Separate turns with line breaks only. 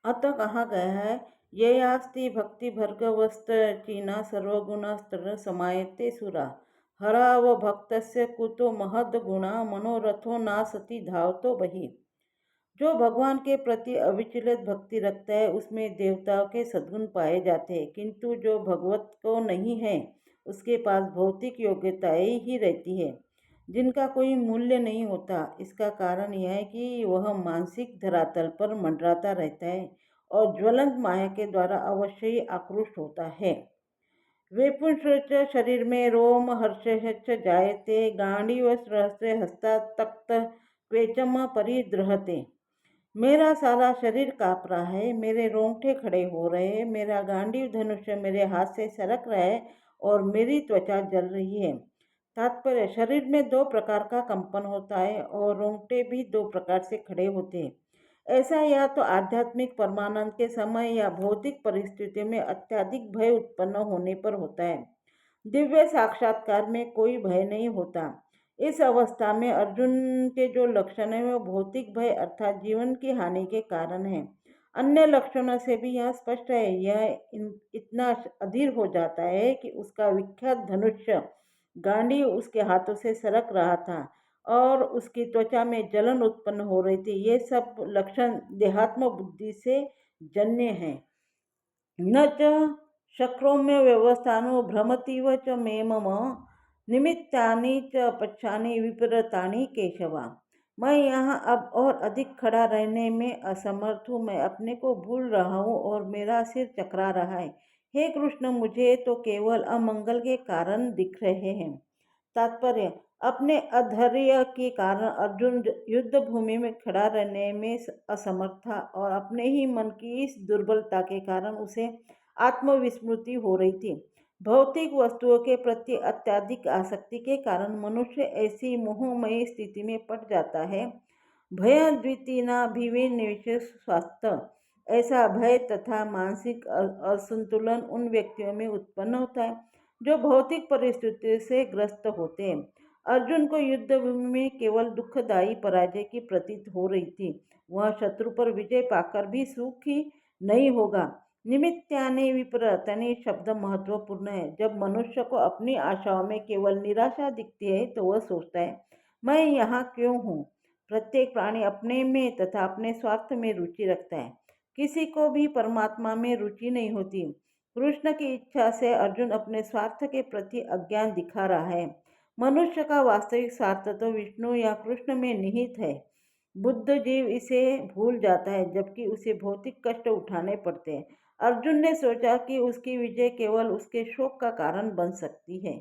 अतः कहा गया है, येयास्ति भक्ति भर्गवस्त चीना सर्वगुणस्तर समायते सुरा हराव भक्तस्य कुतो महद गुणा मनोरथो नासति धावतो बहि। जो भगवान के प्रति अविचलित भक्ति रखता है उसमें देवताओं के सद्गुण पाए जाते हैं, किंतु जो भगवत को नहीं है उसके पास भौतिक योग्यताएं ही रहती है जिनका कोई मूल्य नहीं होता। इसका कारण यह है कि वह मानसिक धरातल पर मंडराता रहता है और ज्वलंत माया के द्वारा अवश्य ही आकृष्ट होता है। वेपुंश्च शरीर में रोम हर्षश्च जायते गांडीव सहस्रे हस्ता तक्त क्वेचम परिदृहते। मेरा सारा शरीर काँप रहा है, मेरे रोंगटे खड़े हो रहे हैं, मेरा गांडीव धनुष मेरे हाथ से सरक रहा है और मेरी त्वचा जल रही है। तात्पर्य, शरीर में दो प्रकार का कंपन होता है और रोंगटे भी दो प्रकार से खड़े होते हैं। ऐसा या तो आध्यात्मिक परमानंद के समय या भौतिक परिस्थितियों में अत्यधिक भय उत्पन्न होने पर होता है। दिव्य साक्षात्कार में कोई भय नहीं होता। इस अवस्था में अर्जुन के जो लक्षण है वो भौतिक भय अर्थात जीवन की हानि के कारण है। अन्य लक्षणों से भी यह स्पष्ट है। यह इतना अधीर हो जाता है कि उसका विख्यात धनुष गांडी उसके हाथों से सरक रहा था और उसकी त्वचा में जलन उत्पन्न हो रही थी। ये सब लक्षण देहात्म बुद्धि से जन्य हैं। न च शक्रोम्य व्यवस्थानो भ्रमतीव च मे मम निमित्तानि च पच्छानि विपरीतानि केशवा। मैं यहाँ अब और अधिक खड़ा रहने में असमर्थ हूँ, मैं अपने को भूल रहा हूँ और मेरा सिर चकरा रहा है। हे कृष्ण, मुझे तो केवल अमंगल के कारण दिख रहे हैं। तात्पर्य, अपने अधैर्य के कारण अर्जुन युद्ध भूमि में खड़ा रहने में असमर्थ था और अपने ही मन की इस दुर्बलता के कारण उसे आत्मविस्मृति हो रही थी। भौतिक वस्तुओं के प्रति अत्यधिक आसक्ति के कारण मनुष्य ऐसी मोहमयी स्थिति में पड़ जाता है। भय द्वितीनाभिविनिवेश स्वास्थ्य, ऐसा भय तथा मानसिक असंतुलन उन व्यक्तियों में उत्पन्न होता है जो भौतिक परिस्थितियों से ग्रस्त होते हैं। अर्जुन को युद्ध भूमि में केवल दुखदायी पराजय की प्रतीत हो रही थी। वह शत्रु पर विजय पाकर भी सुखी नहीं होगा। निमित्तानि विपरीतानि शब्द महत्वपूर्ण है। जब मनुष्य को अपनी आशाओं में केवल निराशा दिखती है तो वह सोचता है, मैं यहाँ क्यों हूँ। प्रत्येक प्राणी अपने में तथा अपने स्वार्थ में रुचि रखता है, किसी को भी परमात्मा में रुचि नहीं होती। कृष्ण की इच्छा से अर्जुन अपने स्वार्थ के प्रति अज्ञान दिखा रहा है। मनुष्य का वास्तविक स्वार्थ तो विष्णु या कृष्ण में निहित है। बुद्ध जीव इसे भूल जाता है जबकि उसे भौतिक कष्ट उठाने पड़ते हैं। अर्जुन ने सोचा कि उसकी विजय केवल उसके शोक का कारण बन सकती है।